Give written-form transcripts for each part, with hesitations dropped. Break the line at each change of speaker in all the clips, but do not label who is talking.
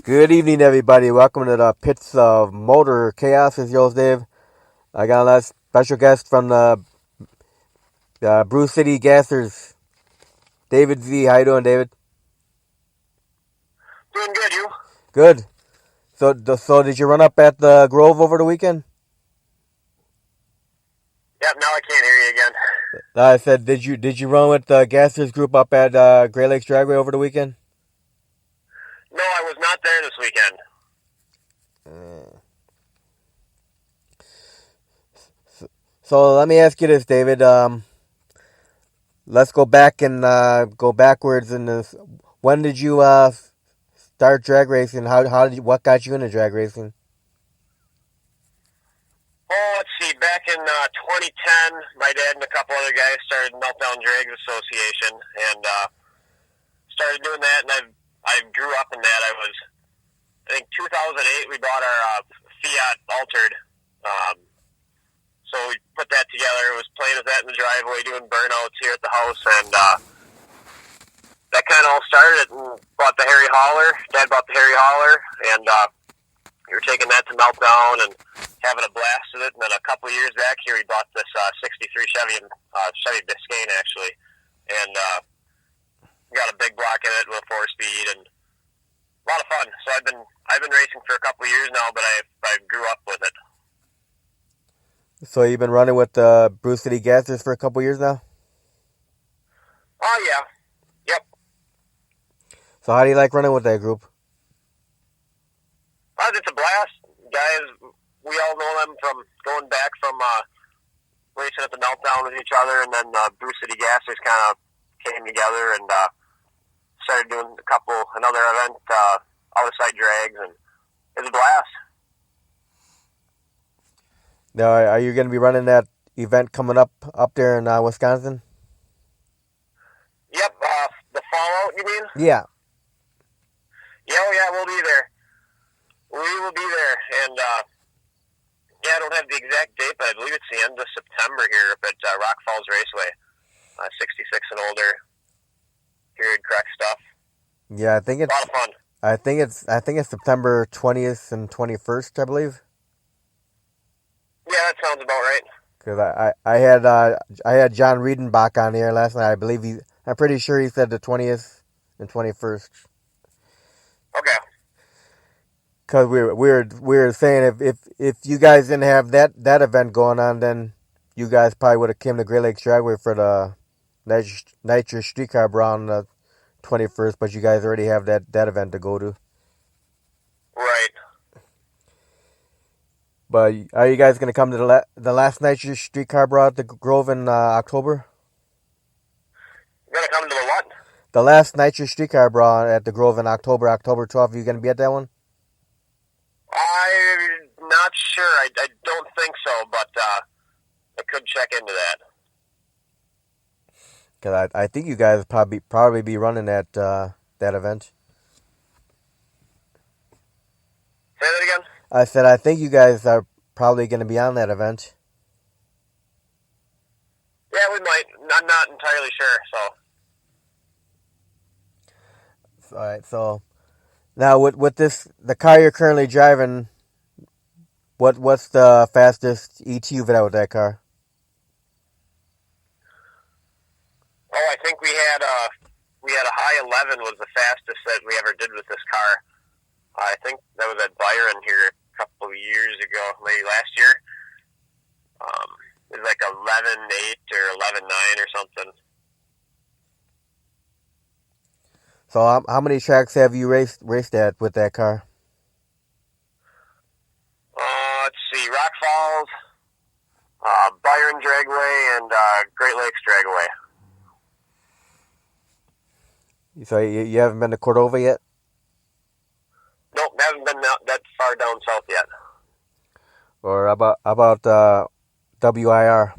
Good evening, everybody. Welcome to the Pits of Motor Chaos. It's yours, Dave. I got a special guest from the Brew City Gassers, David Z. How you doing, David?
Doing good, you?
Good. So did you run up at the Grove over the weekend?
Yep, now I can't hear you again.
I said, did you run with the Gassers group up at Great Lakes Dragway over the weekend?
No, I was not there this weekend.
So let me ask you this, David. Let's go back and go backwards in this. When did you start drag racing? What got you into drag racing?
Oh, let's see. Back in 2010, my dad and a couple other guys started Meltdown Drags Association and started doing that, and I grew up in that. I think 2008, we bought our Fiat Altered. So we put that together. It was playing with that in the driveway, doing burnouts here at the house, and that kind of all started it. And bought the Harry Hauler. Dad bought the Harry Hauler, and we were taking that to Meltdown and having a blast with it. And then a couple of years back here, we bought this '63 Chevy Biscayne actually, and got a big block in it with 4-speed and a lot of fun. So I've been racing for a couple of years now, but I grew up with it.
So you've been running with the Brew City Gassers for a couple years now?
Oh yeah, yep.
So how do you like running with that group?
It's a blast, guys. We all know them from going back from racing at the Meltdown with each other, and then Brew City Gassers kind of came together and started doing another event, other side drags, and it was a blast.
Now, are you going to be running that event coming up there in Wisconsin?
Yep, the Fallout, you mean?
Yeah.
Yeah, we'll be there. We will be there, and I don't have the exact date, but I believe it's the end of September here up at Rock Falls Raceway. 66 and older, period correct stuff.
Yeah, I think it's
a lot of fun.
I think it's September 20th and 21st, I believe.
Yeah, that sounds about right.
Because I had John Riedenbach on here last night. I believe I'm pretty sure he said the 20th and 21st.
Okay.
Because we were saying if you guys didn't have that event going on, then you guys probably would have came to Great Lakes Dragway for the Nitro Streetcar Brawl on the 21st, but you guys already have that event to go to.
Right.
But are you guys going to come to the last Nitro Streetcar Brawl at the Grove in October?
You're going to come to the what?
The last Nitro Streetcar Brawl at the Grove in October 12th. Are you going to be at that one?
I'm not sure. I don't think so, but I could check into that.
Because I think you guys probably be running that event.
Say that again?
I said I think you guys are probably going to be on that event.
Yeah, we might. I'm not entirely sure, so.
All right, so now with the car you're currently driving, what's the fastest ET you've had with that car?
Oh, I think we had a high 11 was the fastest that we ever did with this car. I think that was at Byron here a couple of years ago, maybe last year. It was like 11.8 or 11.9 or something.
So how many tracks have you raced at with that car?
Let's see, Rock Falls, Byron Dragway, and Great Lakes Dragway.
So you haven't been to Cordova yet?
Nope, haven't been that far down south yet.
Or about WIR?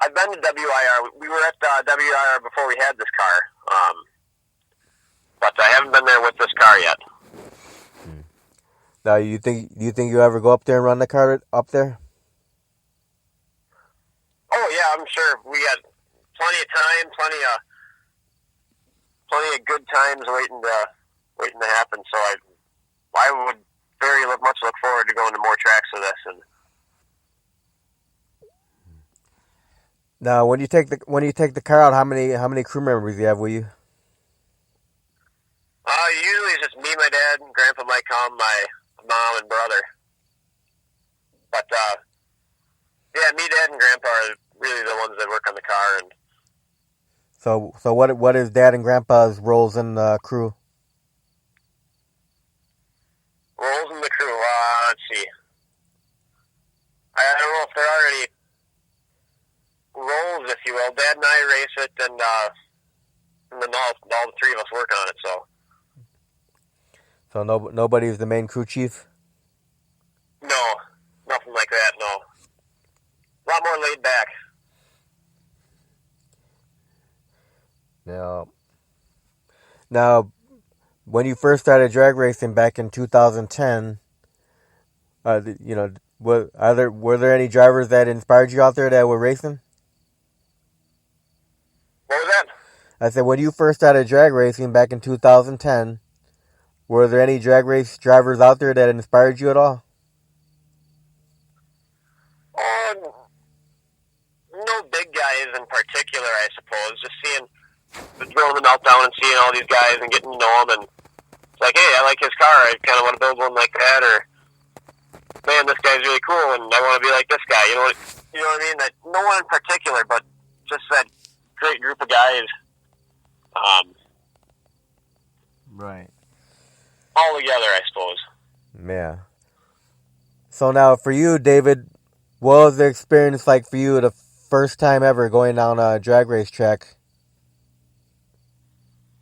I've been to WIR. We were at WIR before we had this car, but I haven't been there with this car yet.
Now, do you think you ever go up there and run the car up there?
Oh yeah, I'm sure. We had plenty of time, plenty of good times waiting waiting to happen. So I would very much look forward to going to more tracks of this. And
Now, when you take the car out, how many crew members do you have with you?
Usually it's just me, my dad, and Grandpa might come, my mom and brother. But yeah, me, Dad, and Grandpa are really the ones that work on the car. And
So what is Dad and Grandpa's roles in the crew?
roles in the crew. Let's see. I don't know if there are any roles, if you will. Dad and I race it, and then all the three of us work on it.
So nobody's the main crew chief?
No, nothing like that. No, a lot more laid back.
Now, when you first started drag racing back in 2010, were there any drivers that inspired you out there that were racing?
What was that?
I said, when you first started drag racing back in 2010, were there any drag race drivers out there that inspired you at all?
No big guys in particular, I suppose. Just seeing the Meltdown and seeing all these guys and getting to know them, and it's like, hey, I like his car. I kind of want to build one like that, or man, this guy's really cool, and I want to be like this guy. You know what I mean? That no one in particular, but just that great group of guys.
Right.
All together, I suppose.
Yeah. So now, for you, David, what was the experience like for you the first time ever going down a drag race track?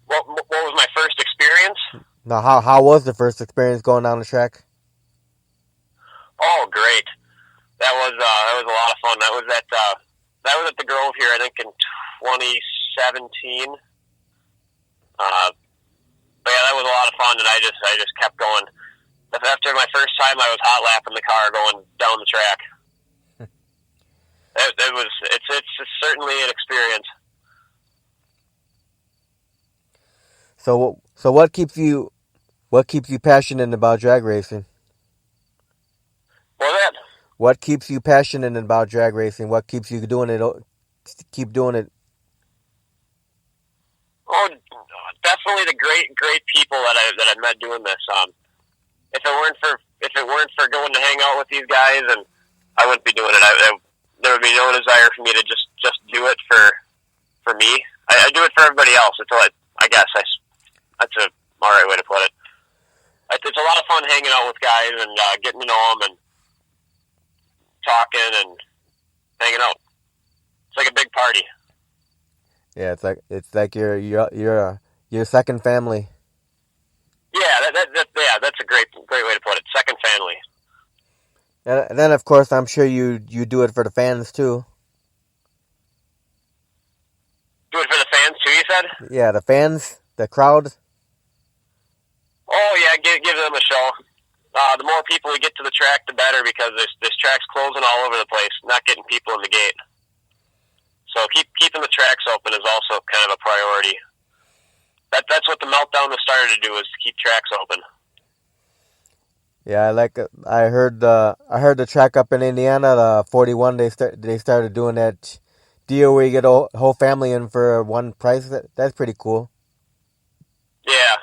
What was my first experience?
Now, how was the first experience going down the track?
Oh, great! That was a lot of fun. That was at the Grove here, I think, in 2017. But yeah, that was a lot of fun, and I just kept going. After my first time, I was hot lapping the car going down the track. It's certainly an experience.
So what keeps you passionate about drag racing?
What was that?
What keeps you passionate about drag racing? What keeps you doing it? Keep doing it.
Oh, definitely the great people that I met doing this. If it weren't for going to hang out with these guys, and I wouldn't be doing it. There would be no desire for me to just do it for me. I do it for everybody else. I guess that's a all right way to put it. It's a lot of fun hanging out with guys and getting to know them and talking and hanging out. It's like a big party.
Yeah, it's like your second family.
Yeah, that's a great way to put it. Second family.
And then, of course, I'm sure you do it for the fans too.
Do it for the fans too, you said?
Yeah, the fans, the crowd.
Oh yeah, give them a show. The more people we get to the track, the better, because this track's closing all over the place, not getting people in the gate. So keeping the tracks open is also kind of a priority. That's what the Meltdown was started to do, is to keep tracks open.
Yeah, I heard the track up in Indiana, the 41. They started doing that deal where you get a whole family in for one price. That's pretty cool.
Yeah.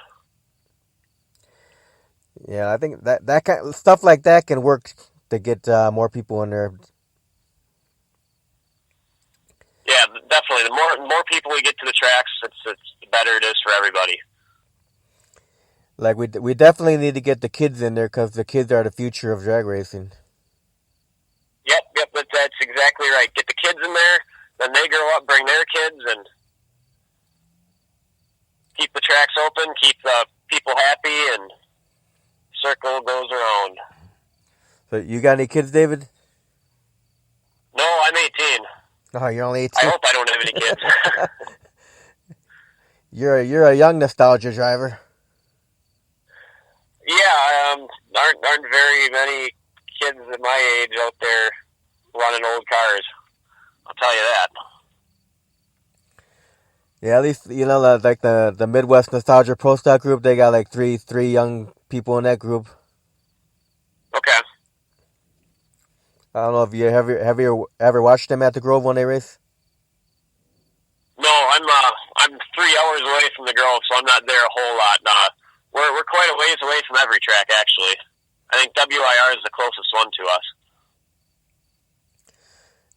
Yeah, I think that kind of stuff like that can work to get more people in there.
Yeah, definitely. The more people we get to the tracks, the better it is for everybody.
Like we definitely need to get the kids in there, because the kids are the future of drag racing.
Yep, that's exactly right. Get the kids in there, then they grow up, bring their kids, and keep the tracks open, keep the people happy, and circle goes around.
So you got any kids, David?
No, I'm 18.
Oh, you're only 18.
I hope I don't have any kids.
You're a young nostalgia driver.
Yeah, aren't very many kids at my age out there running old cars. I'll tell you that.
Yeah, at least like the Midwest Nostalgia Pro Stock group, they got like three young people in that group.
Okay.
I don't know if you ever watched them at the Grove when they race.
No, I'm 3 hours away from the Grove, so I'm not there a whole lot. We're quite a ways away from every track, actually. I think WIR is the closest one to us.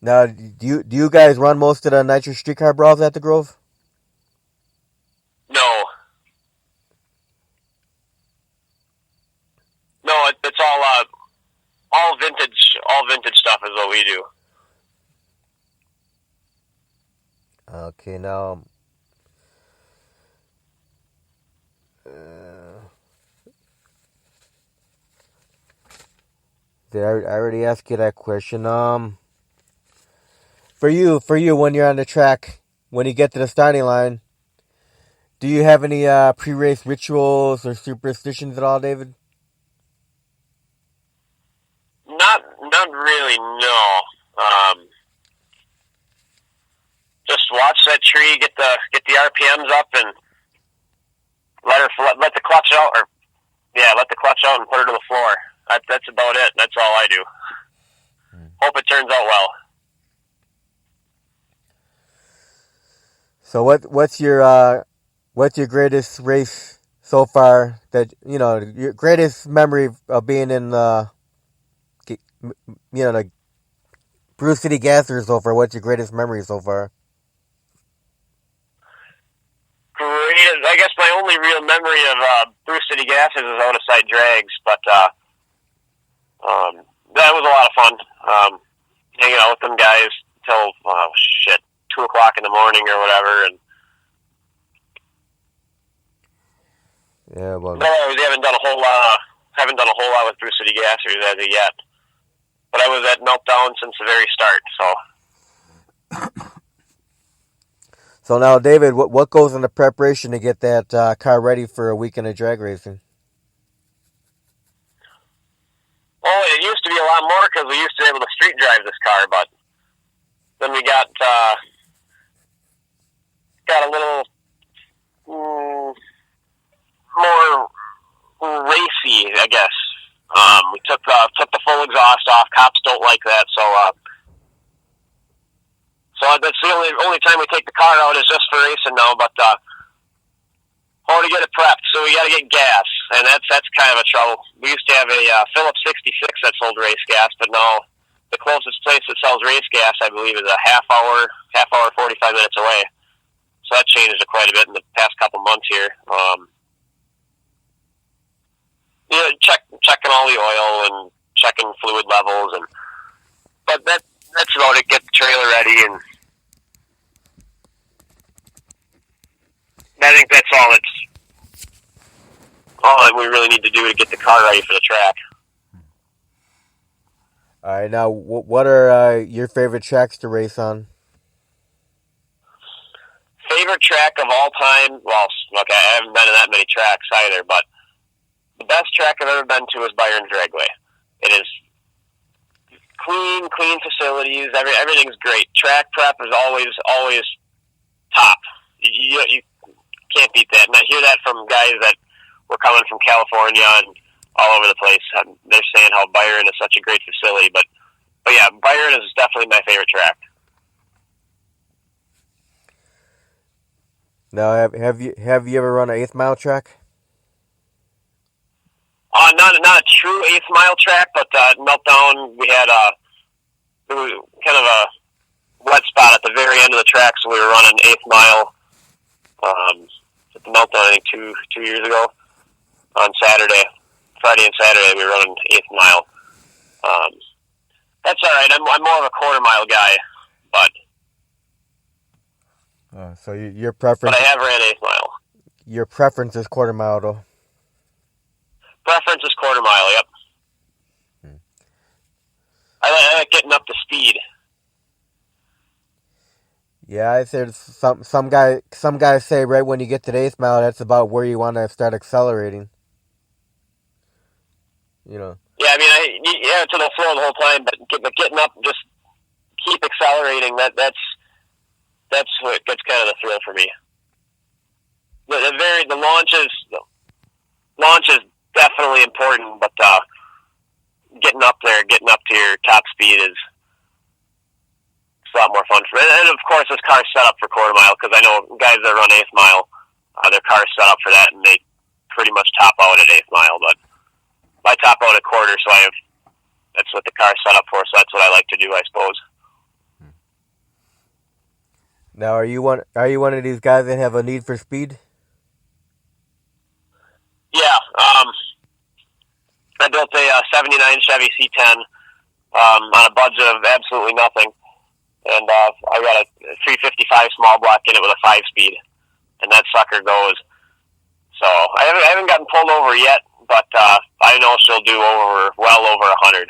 Now, do you guys run most of the Nitro Streetcar Brawls at the Grove?
No, no, it's all vintage. All vintage stuff is what we do.
Okay, now. Did I already ask you that question? For you, when you're on the track, when you get to the starting line, do you have any pre-race rituals or superstitions at all, David?
Not really. No. Just watch that tree, get the RPMs up, and let the clutch out, let the clutch out and put her to the floor. That's about it. That's all I do. Hope it turns out well.
So what's your greatest race so far? That your greatest memory of being in the Brew City Gasser so far. What's your greatest memory so far?
I guess my only real memory of Brew City Gases is out of sight drags, but that was a lot of fun. Hanging out with them guys till 2:00 in the morning or whatever, and
Yeah, well,
no, we haven't done a whole lot with Brew City Gassers as of yet. But I was at Meltdown since the very start, so.
So now, David, what goes into preparation to get that car ready for a weekend of drag racing?
Oh, it used to be a lot more because we used to be able to street drive this car, but then we got a little more racy, I guess. We took the full exhaust off. Cops don't like that, so that's the only time we take the car out is just for racing now. But to get it prepped, so we got to get gas, and that's kind of a trouble. We used to have a Phillips 66 that sold race gas, but now the closest place that sells race gas, I believe, is a half hour, 45 minutes away. So that changed quite a bit in the past couple months here. Checking all the oil and checking fluid levels, but that's about it. Get the trailer ready, and I think that's all that we really need to do to get the car ready for the track.
All right, now what are your favorite tracks to race on?
Favorite track of all time? Well, okay, I haven't been to that many tracks either, but the best track I've ever been to is Byron Dragway. It is clean facilities. Everything's great. Track prep is always top. You can't beat that. And I hear that from guys that were coming from California and all over the place. They're saying how Byron is such a great facility. But yeah, Byron is definitely my favorite track.
Now, have you ever run an 8th mile track?
Not a true 8th mile track, but Meltdown, we had it was kind of a wet spot at the very end of the track, so we were running 8th mile at the Meltdown, I think, two years ago on Friday and Saturday, we were running 8th mile. That's all right. I'm more of a quarter mile guy, but
So your preference?
But I have ran 8th mile.
Your preference is quarter mile, though.
Preference is quarter mile. Yep. I like getting up to speed.
Yeah, I said some guys say right when you get to the 8th mile, that's about where you want to start accelerating.
Yeah, I mean, it's in the flow the whole time, but getting up, just keep accelerating. That's kind of the thrill for me. the launch is definitely important, but getting up to your top speed is a lot more fun. And of course, this car's set up for quarter mile, because I know guys that run eighth mile, their car's set up for that, and they pretty much top out at eighth mile. But I top out at quarter, so that's what the car's set up for. So that's what I like to do, I suppose.
Now, are you one of these guys that have a need for speed?
Yeah, I built a '79 Chevy C10 on a budget of absolutely nothing, and I got a 355 small block in it with a 5-speed, and that sucker goes. So I haven't gotten pulled over yet, but I know she'll do well over 100.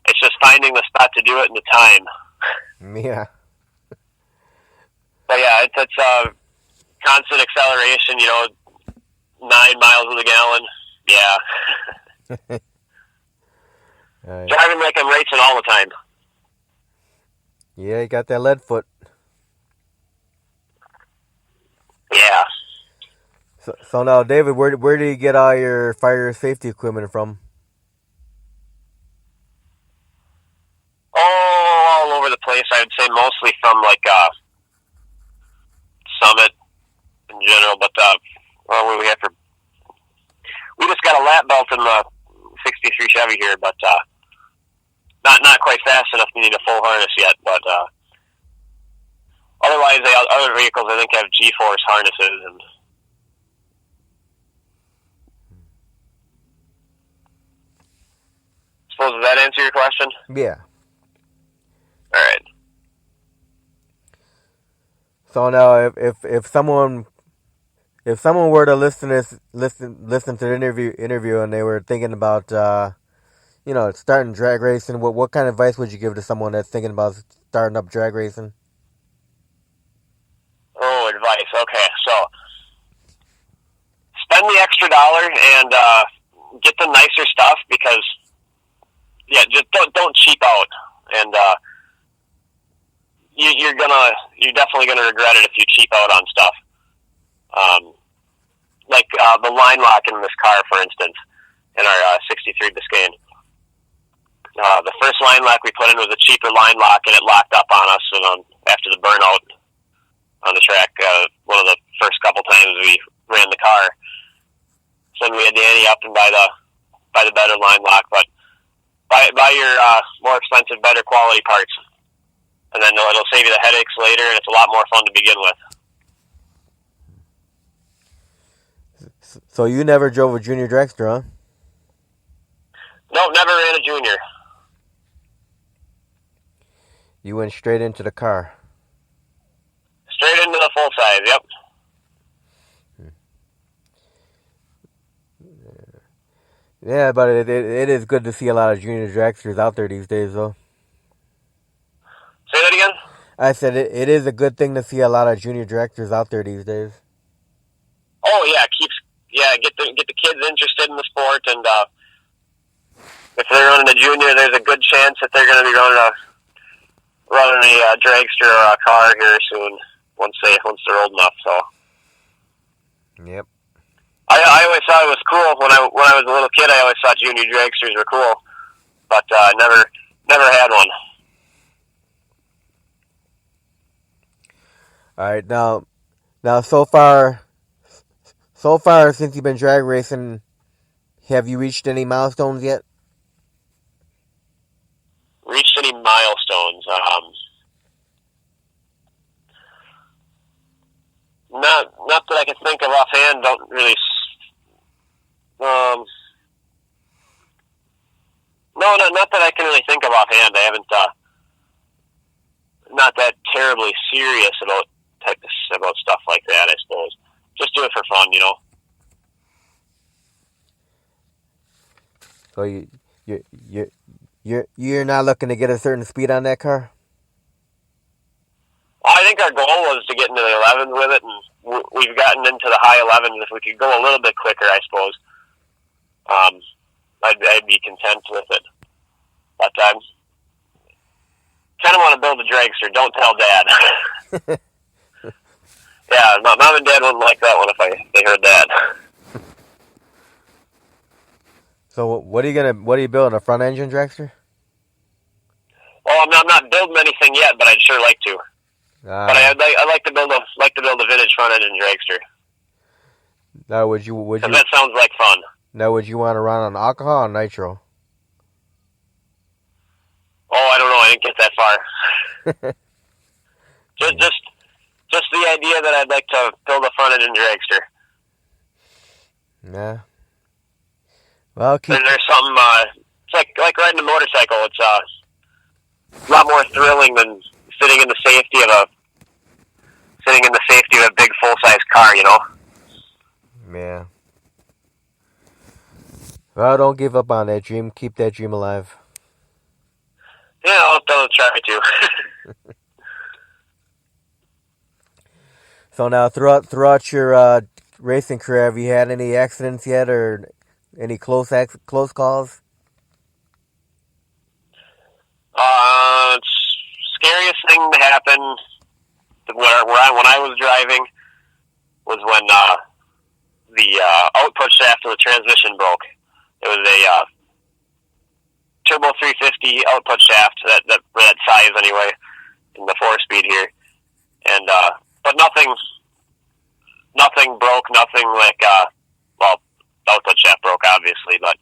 It's just finding the spot to do it and the time.
Yeah.
But yeah, it's constant acceleration. 9 miles to the gallon. Yeah.
Right.
Driving like I'm racing all the time.
Yeah, you got that lead foot.
Yeah.
So now, David, where do you get all your fire safety equipment from?
Oh, all over the place. I would say mostly from like Summit in general, but what do we have for? We just got a lap belt in the '63 Chevy here, but not quite fast enough to need a full harness yet. But otherwise, other vehicles I think have G-force harnesses and. Suppose does that answer your question?
Yeah.
All right.
So now, if someone were to listen to the interview, and they were thinking about starting drag racing, what kind of advice would you give to someone that's thinking about starting up drag racing?
Oh, advice. Okay, so spend the extra $1 and get the nicer stuff, because just don't cheap out, and you're definitely gonna regret it if you cheap out on stuff. Like the line lock in this car, for instance, in our '63 Biscayne. The first line lock we put in was a cheaper line lock, and it locked up on us. And after the burnout on the track, one of the first couple times we ran the car, so then we had to ante up and buy the better line lock. But buy your more expensive, better quality parts, and then it'll save you the headaches later, and it's a lot more fun to begin with.
So you never drove a junior dragster, huh?
No, never ran a junior.
You went straight into the car.
Straight into the full size, yep.
Yeah, but it is good to see a lot of junior dragsters out there these days, though.
Say that again?
I said it is a good thing to see a lot of junior dragsters out there these days.
Oh yeah, get the kids interested in the sport, and if they're running a junior, there's a good chance that they're going to be running a dragster or a car here soon once they're old enough. So.
Yep.
I always thought it was cool when I was a little kid. I always thought junior dragsters were cool, but never had one.
All right, now so far since you've been drag racing, have you reached any milestones yet?
Reached any milestones? Not that I can think of offhand. Don't really. No, not that I can really think of offhand. I haven't. Not that terribly serious about stuff like that, I suppose. Just do it for fun,
So you're not looking to get a certain speed on that car?
Well, I think our goal was to get into the 11s with it, and we've gotten into the high 11s. If we could go a little bit quicker, I suppose, I'd be content with it. But I kind of want to build a dragster. Don't tell Dad. Yeah, mom and dad wouldn't like that one if they heard that.
So what are you building, a front engine dragster?
Well, I'm not building anything yet, but I'd sure like to. But
Ah.
I like to build a vintage front engine dragster.
Now would you
That sounds like fun.
Now would you want to run on alcohol or nitro?
Oh, I don't know. I didn't get that far. just the idea that I'd like to build a front engine dragster.
Yeah. Well,
there's something. It's like riding a motorcycle. It's a lot more thrilling than sitting in the safety of a big full size car. You know.
Yeah. Well, don't give up on that dream. Keep that dream alive.
Yeah, I'll try to.
So now, throughout your racing career, have you had any accidents yet, or any close calls?
Scariest thing that happened when I was driving was when the output shaft of the transmission broke. It was a turbo 350 output shaft that size anyway, in the 4-speed here, and but nothing broke. Nothing like the output shaft broke obviously, but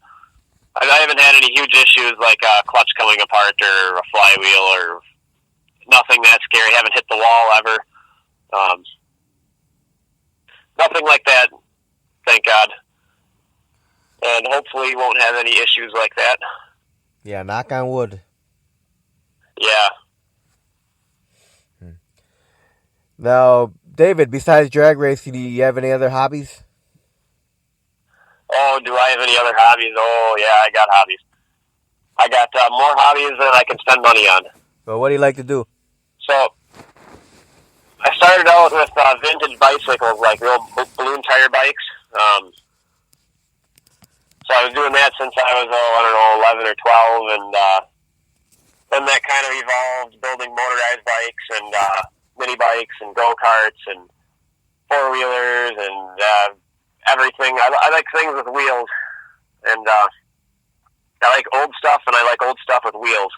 I haven't had any huge issues like clutch coming apart or a flywheel or nothing that scary. Haven't hit the wall ever. Nothing like that, thank God. And hopefully won't have any issues like that.
Yeah, knock on wood.
Yeah.
Now, David, besides drag racing, do you have any other hobbies?
Oh, do I have any other hobbies? Oh, yeah, I got hobbies. I got more hobbies than I can spend money on.
Well, what do you like to do?
So, I started out with vintage bicycles, like real balloon tire bikes. So I was doing that since I was, 11 or 12, and then that kind of evolved, building motorized bikes and mini bikes and go-karts and four-wheelers and everything. I like things with wheels, and I like old stuff, and I like old stuff with wheels.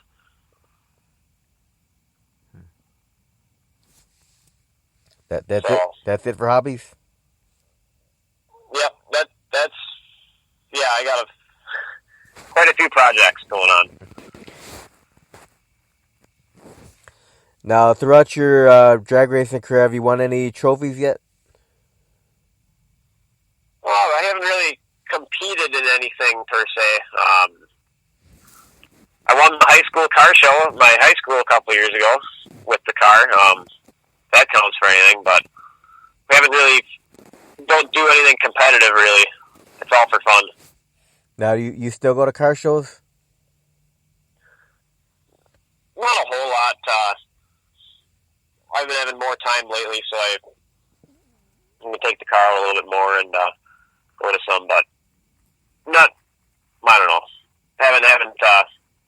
That's it. That's it for hobbies.
Yep, that's yeah. I got quite a few projects going on.
Now, throughout your drag racing career, have you won any trophies yet?
Well, I haven't really competed in anything per se. I won the high school car show at my high school a couple years ago with the car. That counts for anything, but we don't do anything competitive really. It's all for fun.
Now, you still go to car shows?
Not a whole lot. I've been having more time lately, so I'm going to take the car a little bit more and go to some, but not, I don't know. Haven't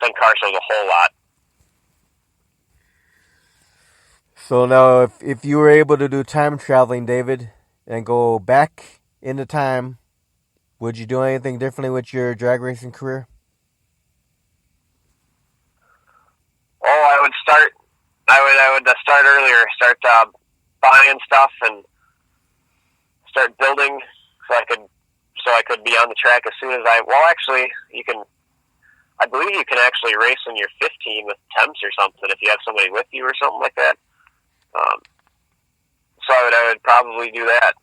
done car shows a whole lot.
So now, if you were able to do time traveling, David, and go back into time, would you do anything differently with your drag racing career?
Oh, I would start earlier. Start buying stuff and start building so I could be on the track as soon as actually, I believe you can actually race when you're 15 with temps or something if you have somebody with you or something like that. So I would probably do that.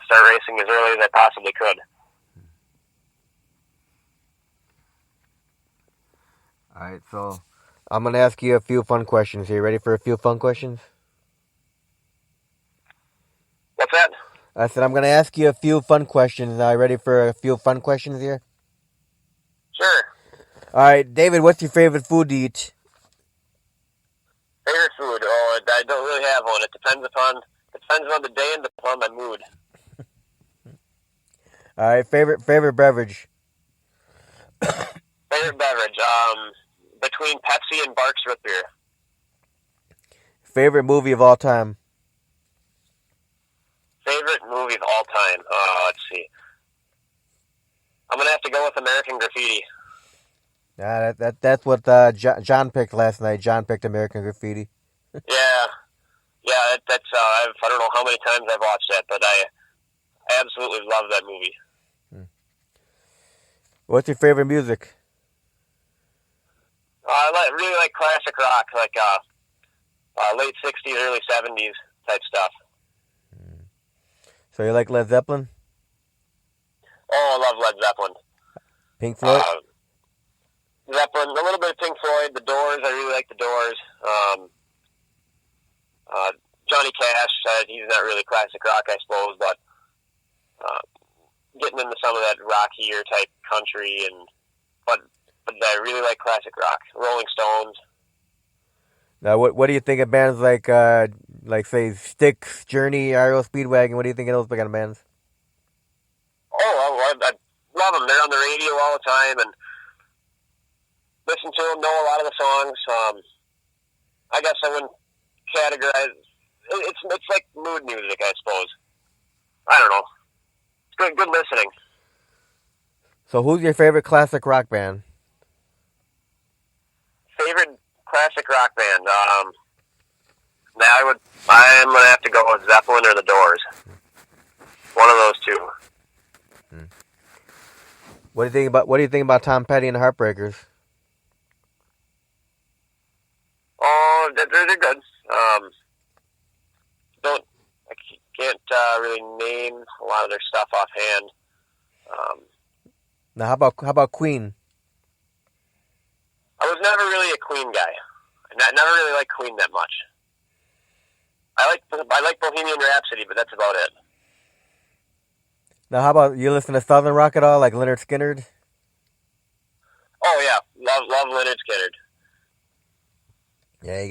Start racing as early as I possibly could.
All right, so I'm going to ask you a few fun questions. Are you ready for a few fun questions?
What's that?
I said I'm going to ask you a few fun questions. Are you ready for a few fun questions here?
Sure.
All right, David, what's your favorite food to eat?
Favorite food? Oh, I don't really have one. It depends on the day and upon my mood.
All right, favorite beverage?
Favorite beverage? Between Pepsi and Barks Root Beer.
Favorite movie of all time?
American Graffiti.
Yeah, that's what John picked last night. John picked American Graffiti.
Yeah, that's I don't know how many times I've watched that, but I absolutely love that movie.
What's your favorite music?
Really like classic rock, like late '60s, early '70s type stuff.
So you like Led Zeppelin?
Oh, I love Led Zeppelin.
Pink Floyd?
Zeppelin, a little bit of Pink Floyd, The Doors. I really like The Doors. Johnny Cash, he's not really classic rock, I suppose, but getting into some of that rockier type country, but I really like classic rock. Rolling Stones.
Now, what do you think of bands like say Styx, Journey, REO Speedwagon? What do you think of those kind of bands?
Oh, I love them. They're on the radio all the time, and listen to them. Know a lot of the songs. I guess I wouldn't categorize. It's like mood music, I suppose. I don't know. It's good listening.
So, who's your favorite classic rock band?
Favorite classic rock band? Now I'm gonna have to go with Zeppelin or The Doors. One of those two.
What do you think about Tom Petty and the Heartbreakers?
Oh, they're good. I can't really name a lot of their stuff offhand.
Now, how about Queen?
I was never really a Queen guy. I never really liked Queen that much. I like Bohemian Rhapsody, but that's about it.
Now, how about you listen to Southern rock at all, like Leonard Skinner?
Oh yeah, love Leonard Skinner.
Yeah, you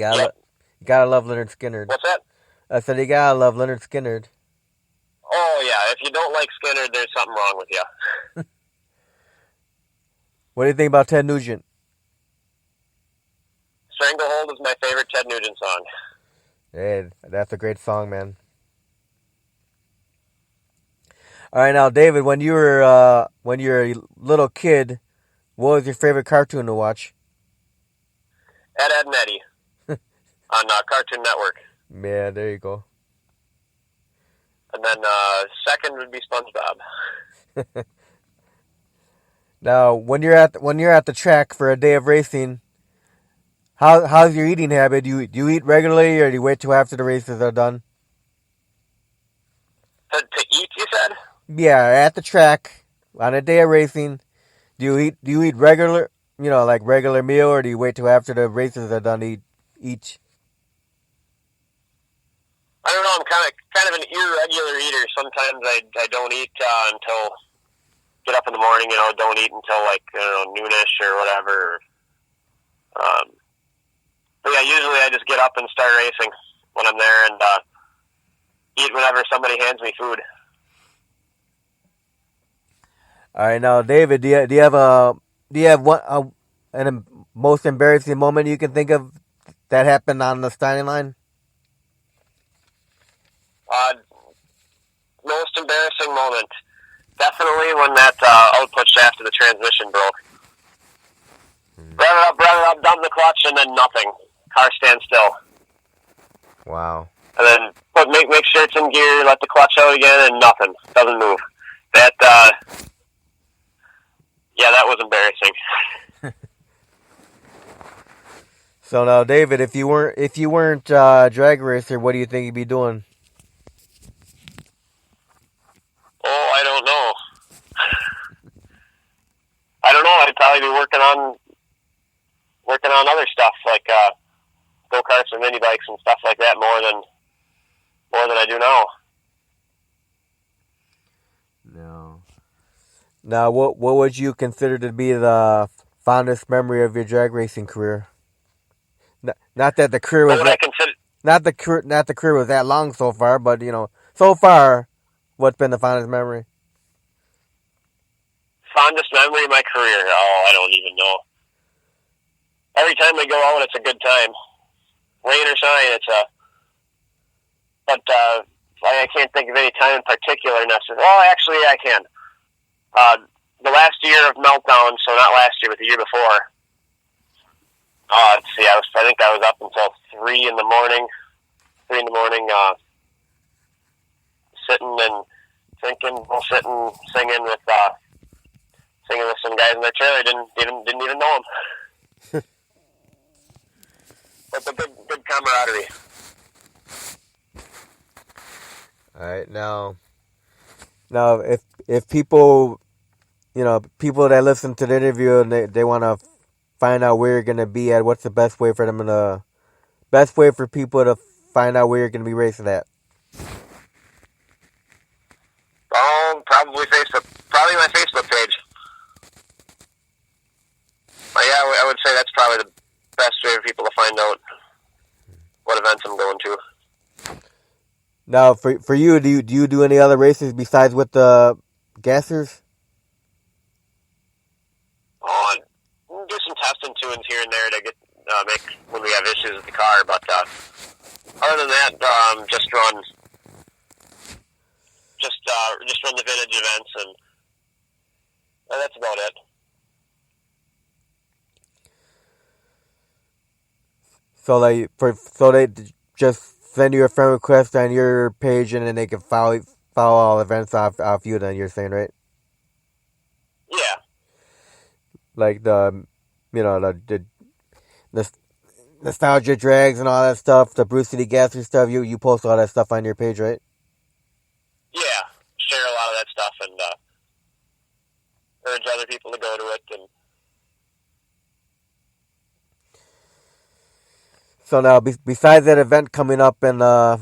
gotta love Leonard Skinner.
What's that?
I said you gotta love Leonard Skinner.
Oh yeah, if you don't like Skinner, there's something wrong with you.
What do you think about Ted Nugent?
Stranglehold is my favorite Ted Nugent song.
Hey, that's a great song, man. All right, now, David, when you were a little kid, what was your favorite cartoon to watch?
Ed, and Eddie on Cartoon Network.
Yeah, there you go.
And then second would be SpongeBob.
Now, when you're at the track for a day of racing, how's your eating habit? Do you eat regularly, or do you wait till after the races are done?
To eat, you said?
Yeah, at the track on a day of racing, do you eat regular, like regular meal, or do you wait till after the races are done to eat?
I don't know. I'm kind of an irregular eater. Sometimes I don't eat until get up in the morning. Don't eat until noonish or whatever. But yeah, usually I just get up and start racing when I'm there, and eat whenever somebody hands me food.
All right, now, David, do you have one an most embarrassing moment you can think of that happened on the starting line?
Most embarrassing moment, definitely when that output shaft of the transmission broke. Rev it up, dump the clutch, and then nothing. Car stands still.
Wow.
And then make sure it's in gear, let the clutch out again, and nothing. Doesn't move. That was embarrassing.
So now, David, if you weren't drag racer, what do you think you'd be doing?
Oh, I don't know. I'd probably be working on other stuff like go-karts and mini bikes and stuff like that more than I do now.
No. Now, what would you consider to be the fondest memory of your drag racing career? Not that the career was not the career was that long so far, but so far, what's been the fondest memory?
Fondest memory of my career? Oh, I don't even know. Every time we go out, it's a good time. Rain or shine, But I can't think of any time in particular necessarily. Well, actually, I can. the last year of Meltdown, so not last year, but the year before. Let's see, I think I was up until 3 in the morning. 3 in the morning, sitting and thinking, sitting, singing with some guys in their trailer. Didn't even know them. But a good camaraderie.
All right, now if people, people that listen to the interview and they want to find out where you're gonna be at, what's the best way for people to find out where you're gonna be racing at?
Probably my Facebook page. Yeah, I would say that's probably the best way for people to find out what events I'm going to.
Now, for you, do you do any other races besides with the gassers?
I do some test and tunings here and there to get make when we have issues with the car, but other than that, just run the vintage events, and that's about it.
So they just send you a friend request on your page, and then they can follow all events off you. Then you're saying, right?
Yeah.
Like the nostalgia drags and all that stuff, the Brew City Gasser stuff. You post all that stuff on your page, right?
Yeah, share a lot of that stuff and urge other people to go to it. And
so now, besides that event coming up in a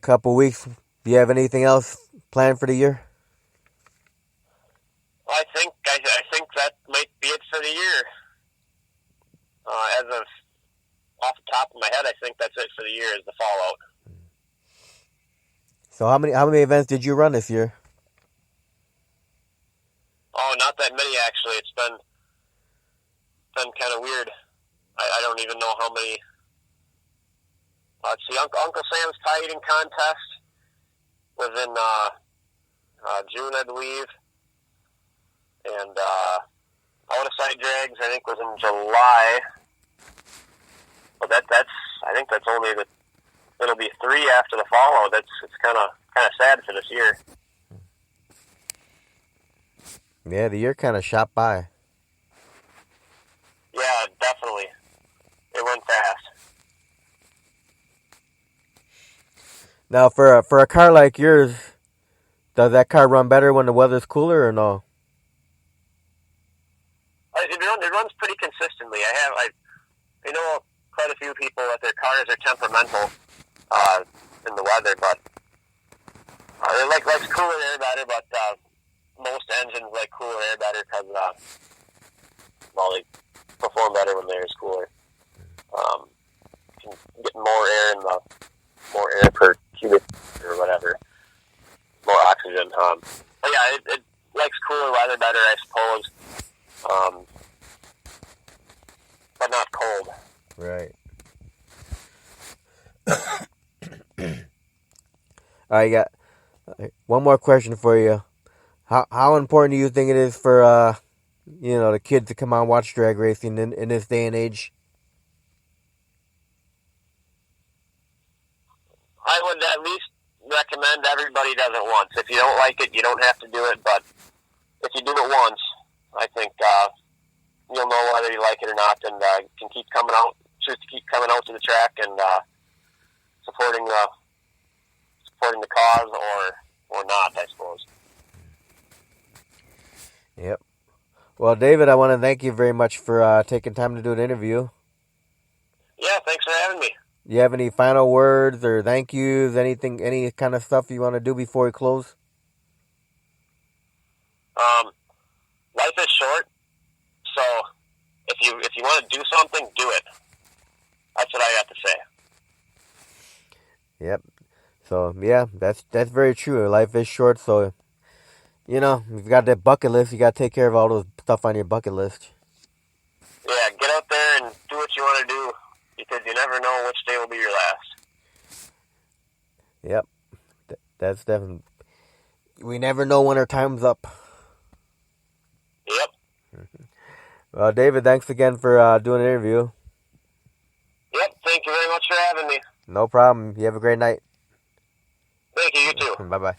couple weeks, do you have anything else planned for the year?
I think that might be it for the year. As of off the top of my head, I think that's it for the year. Is the Fallout.
So how many events did you run this year?
Oh, not that many actually. It's been kind of weird. I don't even know how many. Let's see, Uncle Sam's pie eating contest was in June, I believe, and Out of Sight Drags I think was in July. But I think that's only it'll be 3 after the Fallout. It's kind of sad for this year.
Yeah, the year kind of shot by.
Yeah, definitely. It went fast.
Now, for a car like yours, does that car run better when the weather's cooler or no?
It runs pretty consistently. I know quite a few people that their cars are temperamental in the weather, but they likes cooler air better. But most engines like cooler air better because they perform better when the air is cooler. You can get more air per cubic or whatever, more oxygen. But yeah, it likes cooler weather better, I suppose. But not cold.
Right. I got one more question for you. How important do you think it is for the kids to come out and watch drag racing in this day and age?
I would at least recommend everybody does it once. If you don't like it, you don't have to do it. But if you do it once, I think you'll know whether you like it or not, and can keep coming out. Choose to keep coming out to the track and supporting the cause or not, I suppose.
Yep. Well, David, I want to thank you very much for taking time to do an interview.
Yeah, thanks for having me.
Do you have any final words or thank yous, anything, any kind of stuff you want to do before we close?
Life is short, so if you want to do something, do it. That's what I got to say.
Yep. So yeah, that's very true. Life is short, so you've got that bucket list. You got to take care of all those stuff on your bucket list.
Yeah, get out there and do what you want to do, because you never know which day will be your last.
Yep. That's definitely. We never know when our time's up.
Yep.
Well, David, thanks again for doing the interview.
Yep. Thank you very much for having me.
No problem. You have a great night.
Thank you. You too.
Bye bye.